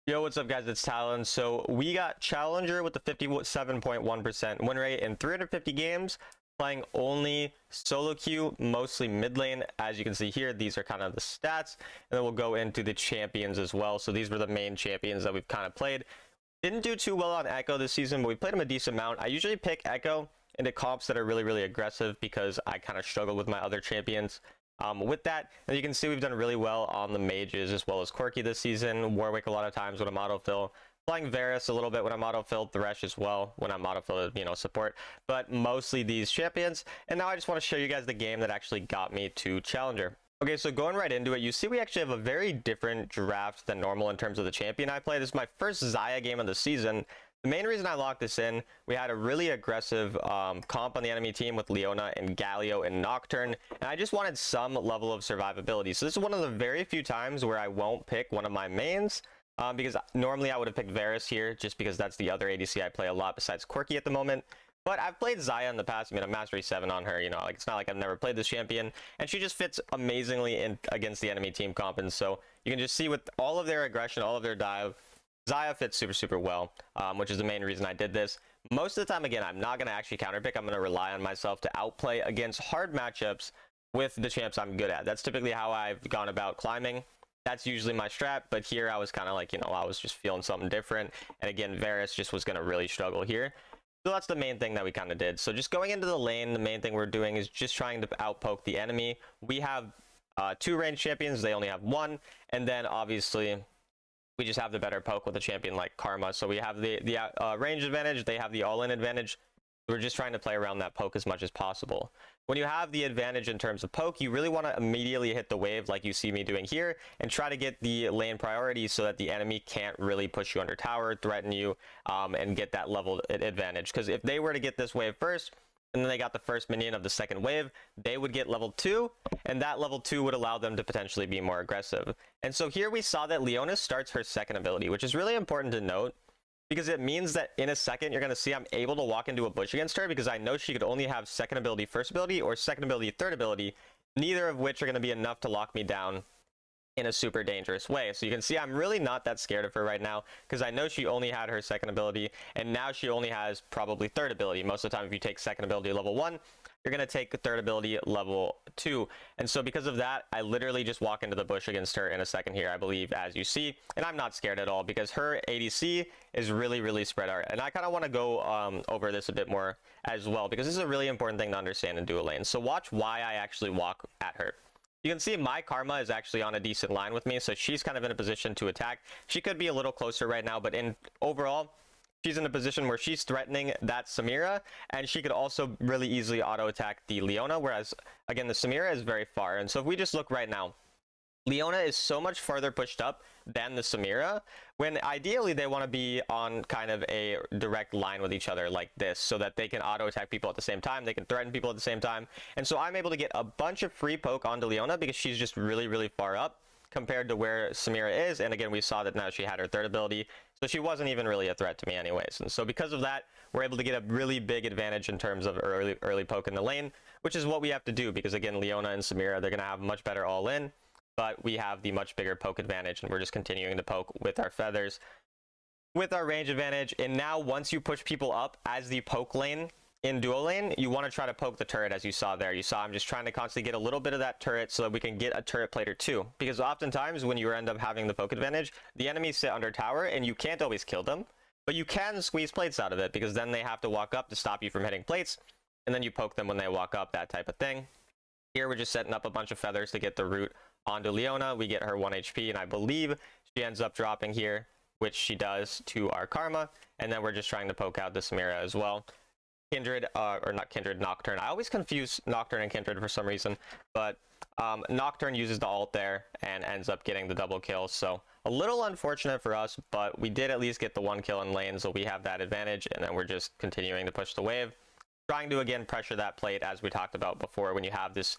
Yo, what's up, guys? It's Talon. So we got Challenger with the 57.1% win rate in 350 games, playing only solo queue, mostly mid lane. As you can see here, these are kind of the stats, and then we'll go into the champions as well. So these were the main champions that we've kind of played. Didn't do too well on Echo this season, but we played him a decent amount. I usually pick Echo into comps that are really aggressive because I kind of struggle with my other champions. With that, as you can see, we've done really well on the mages as well as Quirky this season. Warwick a lot of times when I'm autofill. Playing Varus a little bit when I'm autofilled. Thresh as well when I'm autofilled, support. But mostly these champions. And now I just want to show you guys the game that actually got me to Challenger. Okay, so going right into it, you see we actually have a very different draft than normal in terms of the champion I play. This is my first Xayah game of the season. The main reason I locked this in, we had a really aggressive comp on the enemy team with Leona and Galio and Nocturne, and I just wanted some level of survivability. So this is one of the very few times where I won't pick one of my mains, because normally I would have picked Varus here, just because that's the other ADC I play a lot besides Quirky at the moment. But I've played Xayah in the past. I mean, I'm Mastery 7 on her, like it's not like I've never played this champion, and she just fits amazingly in against the enemy team comp. And so you can just see with all of their aggression, all of their dive, Xayah fits super well, which is the main reason I did this. Most of the time, again, I'm not going to actually counterpick. I'm going to rely on myself to outplay against hard matchups with the champs I'm good at. That's typically how I've gone about climbing. That's usually my strat, but here I was kind of like, I was just feeling something different. And again, Varus just was going to really struggle here. So that's the main thing that we kind of did. So just going into the lane, the main thing we're doing is just trying to outpoke the enemy. We have 2 ranged champions. They only have 1. And then obviously we just have the better poke with a champion like Karma. So we have the range advantage. They have the all-in advantage. We're just trying to play around that poke as much as possible. When you have the advantage in terms of poke, you really want to immediately hit the wave like you see me doing here and try to get the lane priority so that the enemy can't really push you under tower, threaten you, and get that level advantage. Because if they were to get this wave first, and then they got the first minion of the second wave, they would get level 2, and that level 2 would allow them to potentially be more aggressive. And so here we saw that Leona starts her second ability, which is really important to note, because it means that in a second you're going to see I'm able to walk into a bush against her, because I know she could only have second ability, first ability, or second ability, third ability, neither of which are going to be enough to lock me down in a super dangerous way. So you can see I'm really not that scared of her right now, because I know she only had her second ability, and now she only has probably third ability. Most of the time, if you take second ability level 1, you're going to take third ability level 2. And so because of that, I literally just walk into the bush against her in a second here, I believe, as you see. And I'm not scared at all, because her ADC is really spread out. And I kind of want to go over this a bit more as well, because this is a really important thing to understand in dual lane. So watch why I actually walk at her. You can see my Karma is actually on a decent line with me, so she's kind of in a position to attack. She could be a little closer right now, but overall, she's in a position where she's threatening that Samira, and she could also really easily auto-attack the Leona, whereas, again, the Samira is very far. And so if we just look right now, Leona is so much farther pushed up than the Samira, when ideally they want to be on kind of a direct line with each other like this, so that they can auto-attack people at the same time, they can threaten people at the same time. And so I'm able to get a bunch of free poke onto Leona because she's just really far up compared to where Samira is. And again, we saw that now she had her third ability, so she wasn't even really a threat to me anyways. And so because of that, we're able to get a really big advantage in terms of early poke in the lane, which is what we have to do, because again, Leona and Samira, they're going to have much better all-in, but we have the much bigger poke advantage, and we're just continuing to poke with our feathers, with our range advantage. And now once you push people up as the poke lane in dual lane, you want to try to poke the turret, as you saw there. You saw I'm just trying to constantly get a little bit of that turret so that we can get a turret plate or 2. Because oftentimes when you end up having the poke advantage, the enemies sit under tower and you can't always kill them, but you can squeeze plates out of it, because then they have to walk up to stop you from hitting plates, and then you poke them when they walk up, that type of thing. Here we're just setting up a bunch of feathers to get the root onto Leona. We get her 1 HP, and I believe she ends up dropping here, which she does to our Karma, and then we're just trying to poke out the Samira as well. Kindred, or not Kindred, Nocturne. I always confuse Nocturne and Kindred for some reason, but Nocturne uses the ult there and ends up getting the double kill. So a little unfortunate for us, but we did at least get the 1 kill in lane, so we have that advantage, and then we're just continuing to push the wave, trying to again pressure that plate, as we talked about before. When you have this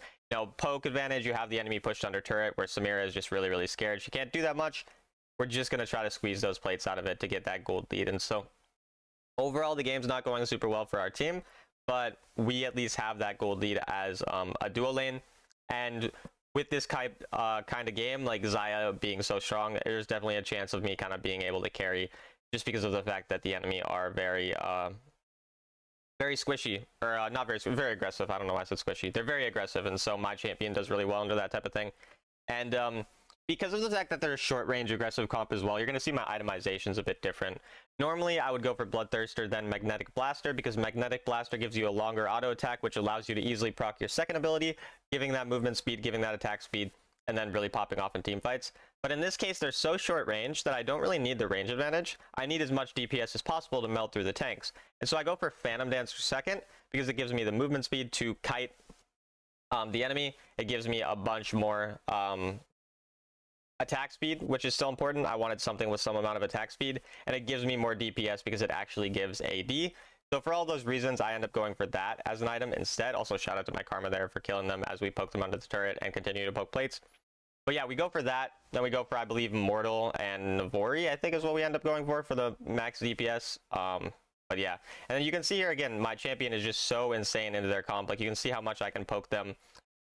poke advantage, you have the enemy pushed under turret, where Samira is just really scared. She can't do that much. We're just going to try to squeeze those plates out of it to get that gold lead. And so overall, the game's not going super well for our team, but we at least have that gold lead as a dual lane. And with this kind of game, like Zaya being so strong, there's definitely a chance of me kind of being able to carry, just because of the fact that the enemy are very very squishy, or not very aggressive. I don't know why I said squishy. They're very aggressive, and so my champion does really well under that type of thing. And because of the fact that they're short range aggressive comp as well, you're going to see my itemization's a bit different. Normally, I would go for Bloodthirster, then Magnetic Blaster, because Magnetic Blaster gives you a longer auto attack, which allows you to easily proc your second ability, giving that movement speed, giving that attack speed, and then really popping off in team fights. But in this case, they're so short range that I don't really need the range advantage. I need as much DPS as possible to melt through the tanks. And so I go for Phantom Dancer second, because it gives me the movement speed to kite the enemy. It gives me a bunch more attack speed, which is still important. I wanted something with some amount of attack speed, and it gives me more DPS because it actually gives AD. So for all those reasons, I end up going for that as an item instead. Also, shout out to my Karma there for killing them as we poke them under the turret and continue to poke plates. But yeah, we go for that. Then we go for, I believe, Mortal and Navori, I think is what we end up going for the max DPS. But yeah, and then you can see here again, my champion is just so insane into their comp. Like, you can see how much I can poke them,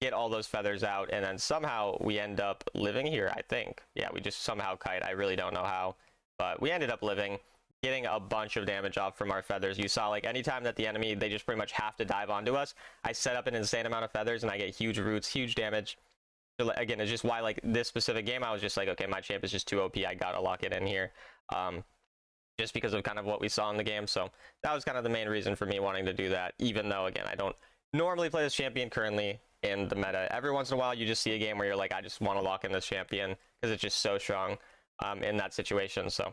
get all those feathers out, and then somehow we end up living here, I think. Yeah, we just somehow kite. I really don't know how, but we ended up living, getting a bunch of damage off from our feathers. You saw, like, anytime that the enemy, they just pretty much have to dive onto us, I set up an insane amount of feathers and I get huge roots, huge damage. So, again, it's just why, like, this specific game, I was just like, okay, my champ is just too OP. I gotta lock it in here. Just because of kind of what we saw in the game. So that was kind of the main reason for me wanting to do that, even though, again, I don't normally play this champion currently in the meta. Every once in a while, you just see a game where you're like, I just want to lock in this champion because it's just so strong in that situation. So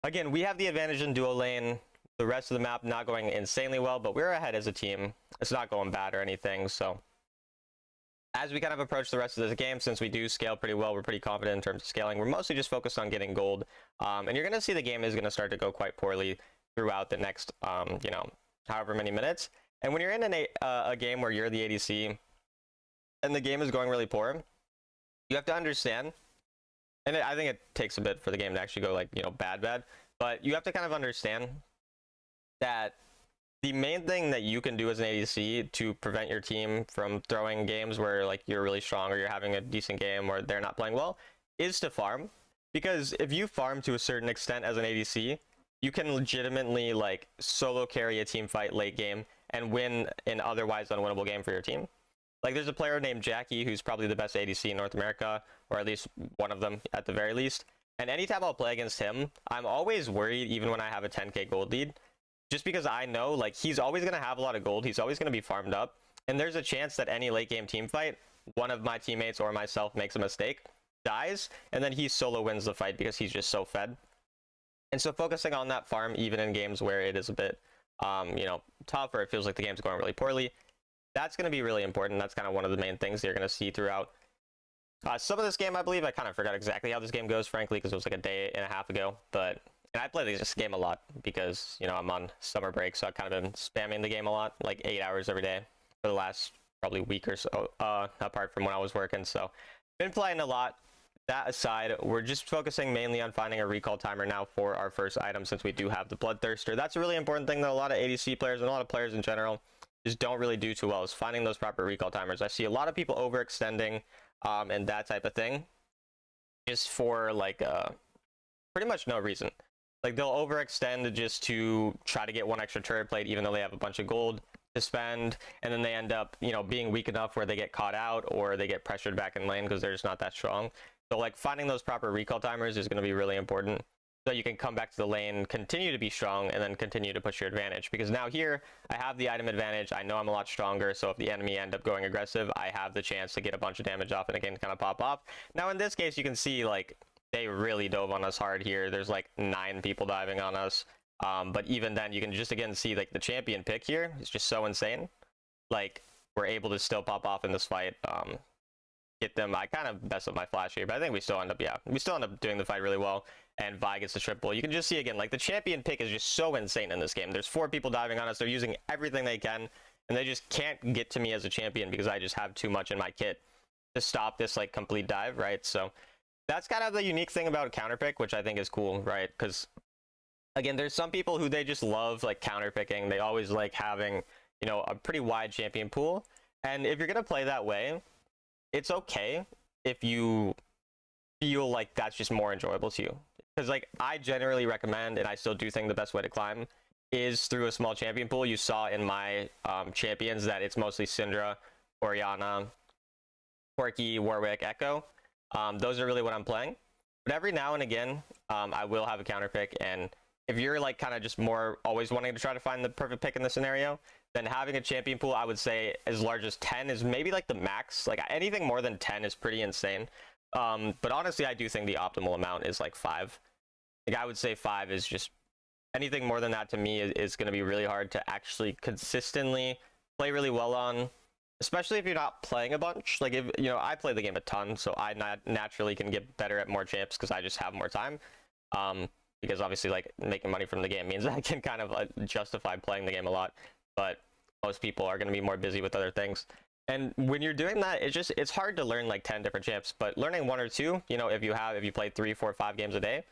again, we have the advantage in duo lane. The rest of the map not going insanely well, but we're ahead as a team. It's not going bad or anything. So as we kind of approach the rest of this game, since we do scale pretty well, we're pretty confident in terms of scaling. We're mostly just focused on getting gold. And you're going to see the game is going to start to go quite poorly throughout the next, you know, however many minutes. And when you're in a game where you're the ADC and the game is going really poor, you have to understand, and I think it takes a bit for the game to actually go, like, you know, bad, but you have to kind of understand that the main thing that you can do as an ADC to prevent your team from throwing games where, like, you're really strong or you're having a decent game or they're not playing well is to farm. Because if you farm to a certain extent as an ADC, you can legitimately, like, solo carry a team fight late game and win an otherwise unwinnable game for your team. Like, there's a player named Jackie who's probably the best ADC in North America, or at least one of them at the very least. And anytime I'll play against him, I'm always worried, even when I have a 10k gold lead, just because I know, like, he's always going to have a lot of gold. He's always going to be farmed up. And there's a chance that any late game team fight, one of my teammates or myself makes a mistake, dies, and then he solo wins the fight because he's just so fed. And so focusing on that farm, even in games where it is a bit, you know, tough, or it feels like the game's going really poorly, that's going to be really important. That's kind of one of the main things you're going to see throughout some of this game. I believe I kind of forgot exactly how this game goes, frankly, because it was like a day and a half ago. But and I play this game a lot because, you know, I'm on summer break, so I've kind of been spamming the game a lot, like 8 hours every day for the last probably week or so, apart from when I was working. So been playing a lot. That aside, we're just focusing mainly on finding a recall timer now for our first item, since we do have the Bloodthirster. That's a really important thing that a lot of ADC players and a lot of players in general just don't really do too well, is finding those proper recall timers. I see a lot of people overextending and that type of thing just for, like, pretty much no reason. Like, they'll overextend just to try to get one extra turret plate, even though they have a bunch of gold to spend, and then they end up, you know, being weak enough where they get caught out or they get pressured back in lane because they're just not that strong. So, like, finding those proper recall timers is going to be really important, so you can come back to the lane, continue to be strong, and then continue to push your advantage. Because now here, I have the item advantage. I know I'm a lot stronger, so if the enemy end up going aggressive, I have the chance to get a bunch of damage off and again kind of pop off. Now, in this case, you can see, like, they really dove on us hard here. There's, like, 9 people diving on us. But even then, you can just, again, see, like, the champion pick here is just so insane. Like, we're able to still pop off in this fight. Get them. I kind of messed up my flash here, but I think we still end up doing the fight really well, and Vi gets the triple. You can just see, again, like, the champion pick is just so insane in this game. There's 4 people diving on us. They're using everything they can, and they just can't get to me as a champion because I just have too much in my kit to stop this, like, complete dive, right? So that's kind of the unique thing about counterpick, which I think is cool, right? Because, again, there's some people who they just love, like, counterpicking. They always like having, you know, a pretty wide champion pool, and if you're gonna play that way, it's okay if you feel like that's just more enjoyable to you. Because like I generally recommend, and I still do think the best way to climb is through a small champion pool. You saw in my champions that it's mostly Syndra, Orianna, Corki, Warwick, Echo. Those are really what I'm playing. But every now and again, I will have a counter pick. And if you're like kind of just more always wanting to try to find the perfect pick in the scenario, then having a champion pool, I would say as large as 10 is maybe like the max. Like anything more than 10 is pretty insane. But honestly, I do think the optimal amount is like 5. Like I would say 5 is just anything more than that to me is going to be really hard to actually consistently play really well on, especially if you're not playing a bunch. Like if you know, I play the game a ton, so I naturally can get better at more champs because I just have more time. Because obviously like making money from the game means I can kind of justify playing the game a lot, but most people are going to be more busy with other things. And when you're doing that, it's hard to learn like 10 different champs, but learning 1 or 2, you know, if you play 3, 4, 5 games a day,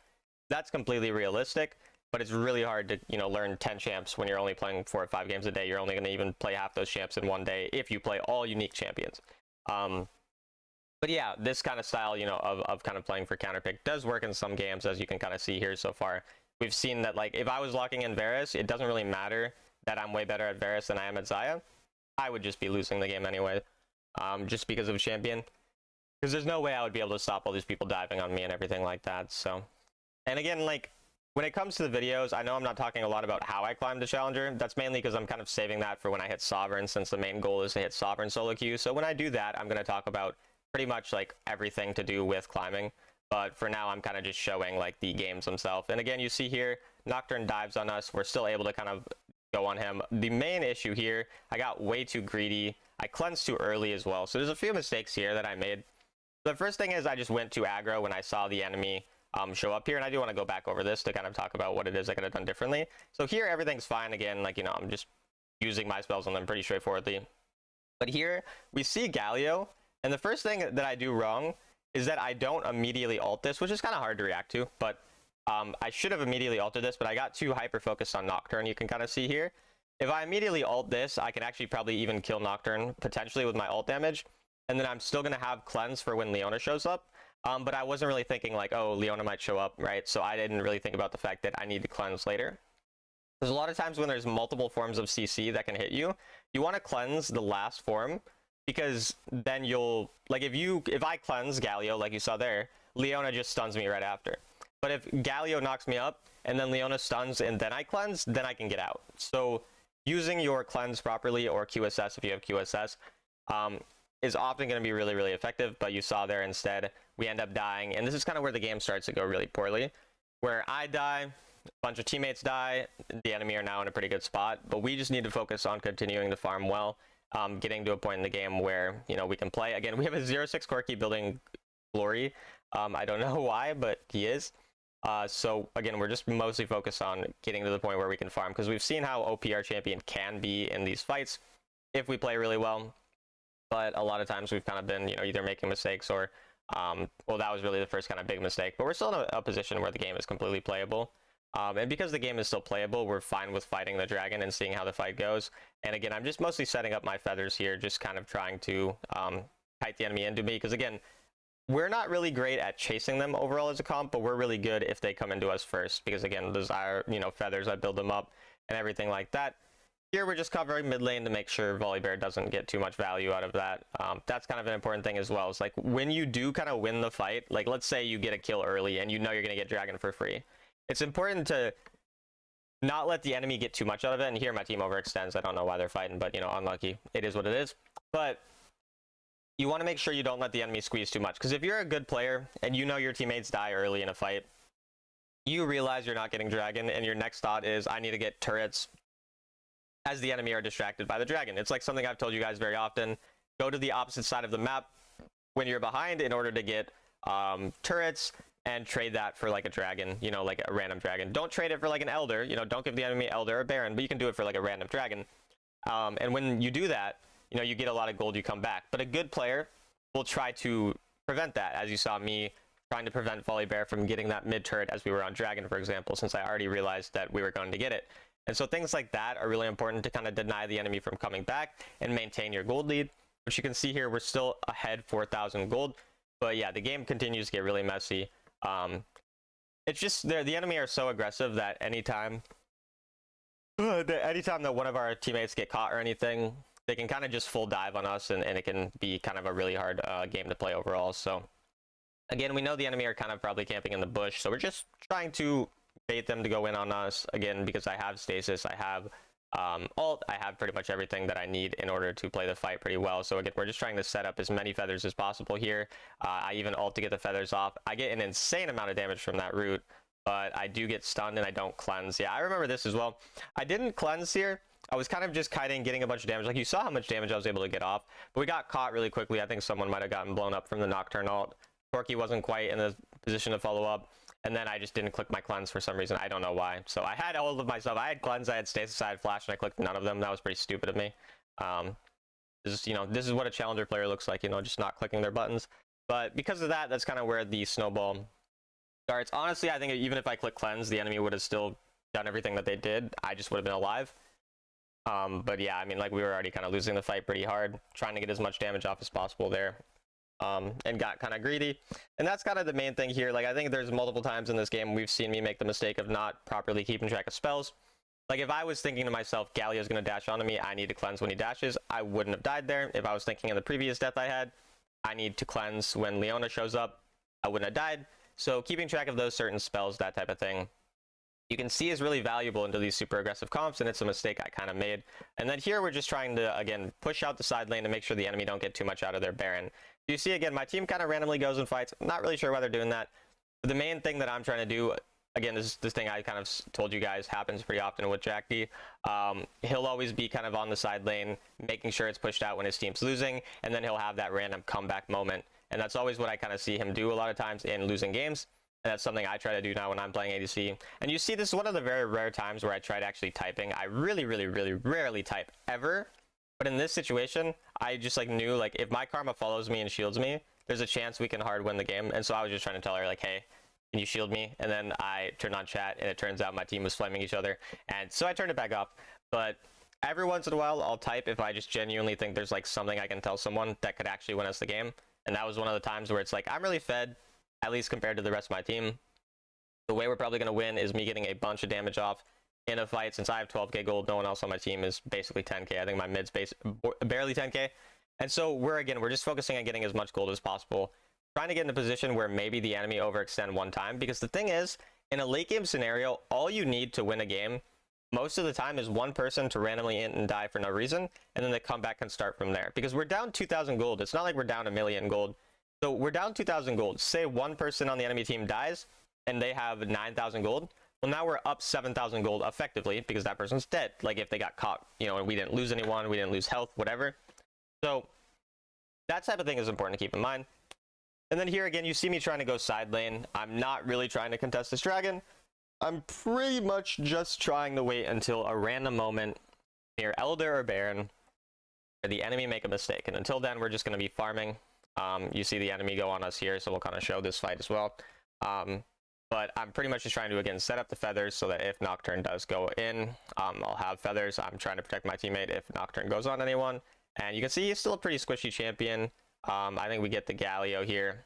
that's completely realistic. But it's really hard to, you know, learn 10 champs when you're only playing 4 or 5 games a day. You're only going to even play half those champs in one day if you play all unique champions. But yeah, this kind of style, you know, of kind of playing for counterpick does work in some games, as you can kind of see here so far. We've seen that, like, if I was locking in Varus, it doesn't really matter that I'm way better at Varus than I am at Xayah. I would just be losing the game anyway, just because of champion. Because there's no way I would be able to stop all these people diving on me and everything like that, so. And again, like, when it comes to the videos, I know I'm not talking a lot about how I climbed to Challenger. That's mainly because I'm kind of saving that for when I hit Sovereign, since the main goal is to hit Sovereign solo queue. So when I do that, I'm going to talk about pretty much like everything to do with climbing. But for now, I'm kind of just showing like the games themselves. And again, you see here, Nocturne dives on us. We're still able to kind of go on him. The main issue here, I got way too greedy. I cleansed too early as well. So there's a few mistakes here that I made. The first thing is I just went too aggro when I saw the enemy show up here, and I do want to go back over this to kind of talk about what it is I could have done differently. So here everything's fine again, like, you know, I'm just using my spells on them pretty straightforwardly. But here we see Galio, and the first thing that I do wrong is that I don't immediately ult this, which is kind of hard to react to, but I should have immediately ulted this, but I got too hyper focused on Nocturne. You can kind of see here, if I immediately ult this, I can actually probably even kill Nocturne potentially with my ult damage, and then I'm still going to have cleanse for when Leona shows up. But I wasn't really thinking like, oh, Leona might show up, right? So I didn't really think about the fact that I need to cleanse later. There's a lot of times when there's multiple forms of CC that can hit you, you want to cleanse the last form, because then you'll, like, if I cleanse Galio, like you saw there, Leona just stuns me right after. But if Galio knocks me up, and then Leona stuns, and then I cleanse, then I can get out. So using your cleanse properly, or QSS if you have QSS, is often going to be really, really effective. But you saw there instead, we end up dying. And this is kind of where the game starts to go really poorly, where I die, a bunch of teammates die, the enemy are now in a pretty good spot. But we just need to focus on continuing to farm well, getting to a point in the game where, you know, we can play. Again, we have a 0-6 Corki building Glory. I don't know why, but he is. So again, we're just mostly focused on getting to the point where we can farm, because we've seen how OP our champion can be in these fights if we play really well. But a lot of times we've kind of been, you know, either making mistakes or, well, that was really the first kind of big mistake. But we're still in a position where the game is completely playable. And because the game is still playable, we're fine with fighting the dragon and seeing how the fight goes. And again, I'm just mostly setting up my feathers here, just kind of trying to kite the enemy into me. Because again, we're not really great at chasing them overall as a comp, but we're really good if they come into us first. Because again, those are, you know, feathers, I build them up and everything like that. Here we're just covering mid lane to make sure Volibear doesn't get too much value out of that. That's kind of an important thing as well. It's like when you do kind of win the fight, like let's say you get a kill early and you know you're going to get Dragon for free. It's important to not let the enemy get too much out of it. And here my team overextends. I don't know why they're fighting, but, you know, unlucky. It is what it is. But you want to make sure you don't let the enemy squeeze too much. Because if you're a good player and you know your teammates die early in a fight, you realize you're not getting Dragon and your next thought is, I need to get turrets as the enemy are distracted by the dragon. It's like something I've told you guys very often. Go to the opposite side of the map when you're behind in order to get turrets, and trade that for like a dragon, you know, like a random dragon. Don't trade it for like an elder, you know, don't give the enemy elder or baron, but you can do it for like a random dragon. And when you do that, you know, you get a lot of gold, you come back. But a good player will try to prevent that, as you saw me trying to prevent Volibear from getting that mid turret as we were on dragon, for example, since I already realized that we were going to get it. And so things like that are really important to kind of deny the enemy from coming back and maintain your gold lead. which you can see here, we're still ahead 4,000 gold. But yeah, the game continues to get really messy. It's just the enemy are so aggressive that anytime that one of our teammates get caught or anything, they can kind of just full dive on us, and it can be kind of a really hard game to play overall. So again, we know the enemy are kind of probably camping in the bush, so we're just trying to bait them to go in on us again, because I have stasis, I have ult, I have pretty much everything that I need in order to play the fight pretty well. So again, we're just trying to set up as many feathers as possible here. I even ult to get the feathers off. I get an insane amount of damage from that root, but I do get stunned and I don't cleanse. Yeah, I remember this as well. I didn't cleanse here. I was kind of just kiting, getting a bunch of damage. Like, you saw how much damage I was able to get off, but we got caught really quickly. I think someone might have gotten blown up from the Nocturne ult. Corki wasn't quite in the position to follow up, and then I just didn't click my cleanse for some reason. I don't know why. So I had all of myself. I had cleanse, I had stasis, I had flash, and I clicked none of them. That was pretty stupid of me. This is what a challenger player looks like, just not clicking their buttons. But because of that, that's kind of where the snowball starts. Honestly, I think even if I click cleanse, the enemy would have still done everything that they did. I just would have been alive. But yeah, I mean, like, we were already kind of losing the fight pretty hard, trying to get as much damage off as possible there. And got kind of greedy. And that's kind of the main thing here. Like, I think there's multiple times in this game we've seen me make the mistake of not properly keeping track of spells. Like, if I was thinking to myself, Galio's going to dash onto me, I need to cleanse when he dashes, I wouldn't have died there. If I was thinking of the previous death I had, I need to cleanse when Leona shows up, I wouldn't have died. So keeping track of those certain spells, that type of thing, you can see is really valuable into these super aggressive comps, and it's a mistake I kind of made. And then here we're just trying to, again, push out the side lane to make sure the enemy don't get too much out of their Baron. You see, again, my team kind of randomly goes and fights. I'm not really sure why they're doing that. But the main thing that I'm trying to do, again, this thing I kind of told you guys happens pretty often with Jack D. He'll always be kind of on the side lane, making sure it's pushed out when his team's losing, and then he'll have that random comeback moment. And that's always what I kind of see him do a lot of times in losing games. And that's something I try to do now when I'm playing ADC. And you see, this is one of the very rare times where I tried actually typing. I really, really, really rarely type ever. But in this situation, I just knew, if my Karma follows me and shields me, there's a chance we can hard win the game. And so I was just trying to tell her, hey, can you shield me? And then I turned on chat, and it turns out my team was flaming each other. And so I turned it back off. But every once in a while, I'll type if I just genuinely think there's something I can tell someone that could actually win us the game. And that was one of the times where it's I'm really fed, at least compared to the rest of my team. The way we're probably going to win is me getting a bunch of damage off in a fight. Since I have 12k gold, no one else on my team is basically 10k. I think my mid's barely 10k. And so we're just focusing on getting as much gold as possible, trying to get in a position where maybe the enemy overextend one time. Because the thing is, in a late game scenario, all you need to win a game most of the time is one person to randomly int and die for no reason, and then the comeback can start from there. Because we're down 2,000 gold. It's not like we're down 1,000,000 gold. So we're down 2,000 gold. Say one person on the enemy team dies, and they have 9,000 gold. Well, now we're up 7,000 gold effectively, because that person's dead. If they got caught, and we didn't lose anyone, we didn't lose health, whatever. So that type of thing is important to keep in mind. And then here again, you see me trying to go side lane. I'm not really trying to contest this dragon. I'm pretty much just trying to wait until a random moment near Elder or Baron where the enemy make a mistake. And until then, we're just going to be farming. You see the enemy go on us here, so we'll kind of show this fight as well. But I'm pretty much just trying to, again, set up the feathers so that if Nocturne does go in, I'll have feathers. I'm trying to protect my teammate if Nocturne goes on anyone. And you can see he's still a pretty squishy champion. I think we get the Galio here.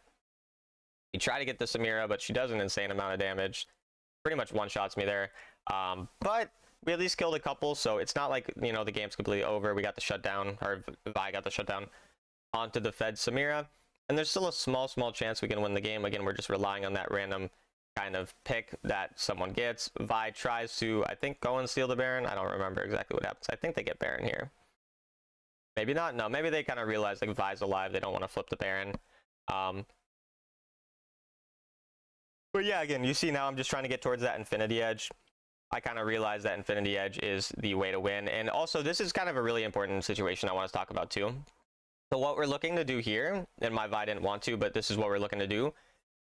We try to get the Samira, but she does an insane amount of damage. Pretty much one-shots me there. But we at least killed a couple, so it's not like, the game's completely over. We got the shutdown, or Vi got the shutdown onto the Fed Samira. And there's still a small chance we can win the game. Again, we're just relying on that random kind of pick that someone gets. Vi tries to, I think, go and steal the Baron. I don't remember exactly what happens. I think they get Baron here. Maybe not. No, maybe they kind of realize Vi's alive. They don't want to flip the Baron. But yeah, again, you see now I'm just trying to get towards that Infinity Edge. I kind of realize that Infinity Edge is the way to win. And also, this is kind of a really important situation I want to talk about too. So what we're looking to do here, and my Vi didn't want to, but this is what we're looking to do.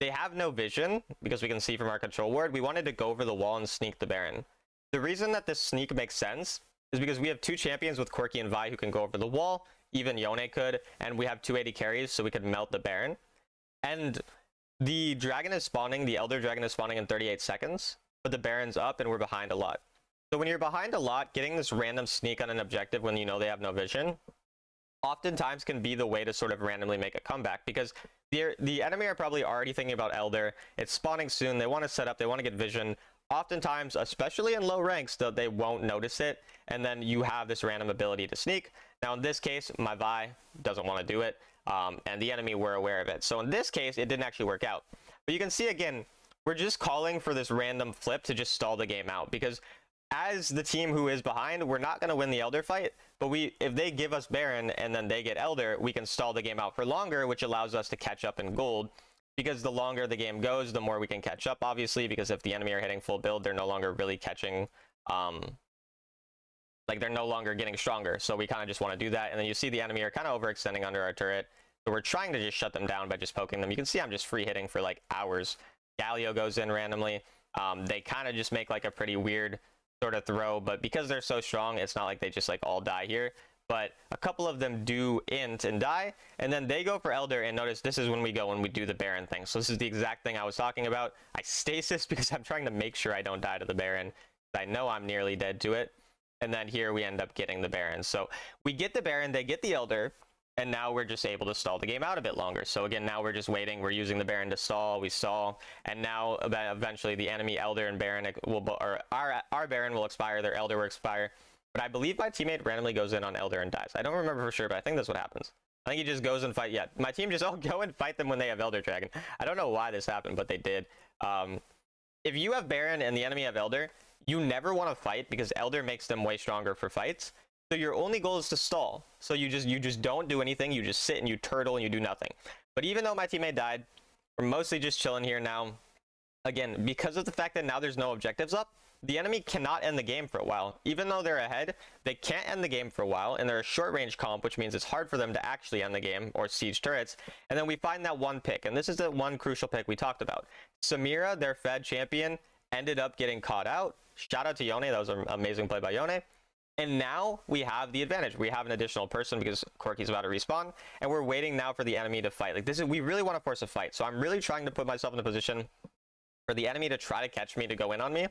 They have no vision, because we can see from our control ward. We wanted to go over the wall and sneak the Baron. The reason that this sneak makes sense is because we have two champions with Corki and Vi who can go over the wall. Even Yone could, and we have 280 carries, so we could melt the Baron. And the dragon is spawning, the Elder Dragon is spawning in 38 seconds, but the Baron's up and we're behind a lot. So when you're behind a lot, getting this random sneak on an objective when you know they have no vision oftentimes can be the way to sort of randomly make a comeback, because the enemy are probably already thinking about Elder. It's spawning soon. They want to set up. They want to get vision. Oftentimes, especially in low ranks, though, they won't notice it, and then you have this random ability to sneak. Now, in this case, my Vi doesn't want to do it, and the enemy were aware of it. So in this case, it didn't actually work out. But you can see, again, we're just calling for this random flip to just stall the game out, because as the team who is behind, we're not going to win the Elder fight, but if they give us Baron and then they get Elder, we can stall the game out for longer, which allows us to catch up in gold, because the longer the game goes, the more we can catch up, obviously, because if the enemy are hitting full build, they're no longer really catching, like they're no longer getting stronger. So we kind of just want to do that. And then you see the enemy are kind of overextending under our turret. So we're trying to just shut them down by just poking them. You can see I'm just free hitting for like hours. Galio goes in randomly. They kind of just make like a pretty weird sort of throw, but because they're so strong, it's not like they just like all die here. But a couple of them do int and die, and then they go for Elder, and notice this is when we go and we do the Baron thing. So this is the exact thing I was talking about. I stasis because I'm trying to make sure I don't die to the Baron. I know I'm nearly dead to it. And then here we end up getting the Baron. So we get the Baron, they get the Elder, and now we're just able to stall the game out a bit longer. So again, now we're just waiting. We're using the Baron to stall. We stall, and now eventually the enemy Elder and Baron will, or our Baron will expire. Their Elder will expire. But I believe my teammate randomly goes in on Elder and dies. I don't remember for sure, but I think that's what happens. I think he just goes and fight. Yeah, my team just all go and fight them when they have Elder Dragon. I don't know why this happened, but they did. If you have Baron and the enemy have Elder, you never want to fight because Elder makes them way stronger for fights. So your only goal is to stall. So you just don't do anything. You just sit and you turtle and you do nothing. But even though my teammate died, we're mostly just chilling here now. Again, because of the fact that now there's no objectives up, the enemy cannot end the game for a while. Even though they're ahead, they can't end the game for a while, and they're a short range comp, which means it's hard for them to actually end the game or siege turrets. And then we find that one pick, and this is the one crucial pick we talked about. Samira, their Fed champion, ended up getting caught out. Shout out to Yone. That was an amazing play by Yone. And now we have the advantage. We have an additional person because Corki's about to respawn, and we're waiting now for the enemy to fight. Like this is, we really want to force a fight. So I'm really trying to put myself in a position for the enemy to try to catch me, to go in on me,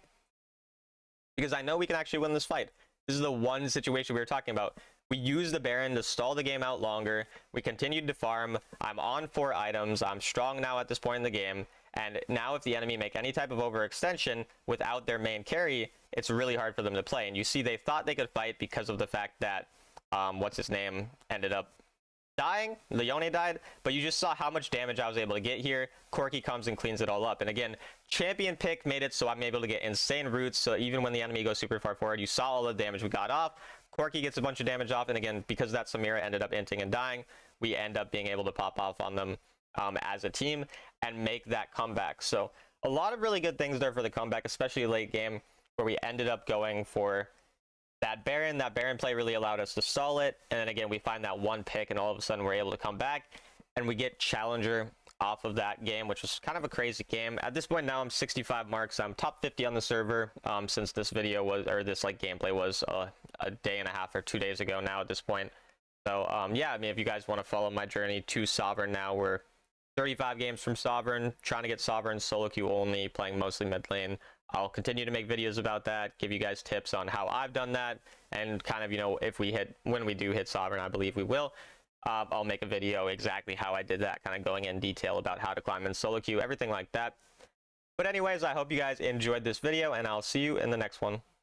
because I know we can actually win this fight. This is the one situation we were talking about. We used the Baron to stall the game out longer. We continued to farm. I'm on 4 items. I'm strong now at this point in the game. And now if the enemy make any type of overextension without their main carry, it's really hard for them to play. And you see they thought they could fight because of the fact that, what's his name, ended up dying. Leone died, but you just saw how much damage I was able to get here. Corki comes and cleans it all up. And again, champion pick made it so I'm able to get insane roots. So even when the enemy goes super far forward, you saw all the damage we got off. Corki gets a bunch of damage off, and again, because that Samira ended up inting and dying, we end up being able to pop off on them as a team and make that comeback. So a lot of really good things there for the comeback, especially late game, where we ended up going for that Baron. That Baron play really allowed us to stall it, and then again we find that one pick, and all of a sudden we're able to come back, and we get Challenger off of that game, which was kind of a crazy game. At this point now I'm 65 marks. I'm top 50 on the server since this video was, or this like gameplay was a day and a half or 2 days ago now at this point. So yeah, I mean, if you guys want to follow my journey to Sovereign now, we're 35 games from Sovereign, trying to get Sovereign solo queue only, playing mostly mid lane. I'll continue to make videos about that, give you guys tips on how I've done that, and kind of, you know, if we hit, when we do hit Sovereign, I believe we will, I'll make a video exactly how I did that, kind of going in detail about how to climb in solo queue, everything like that. But anyways, I hope you guys enjoyed this video, and I'll see you in the next one.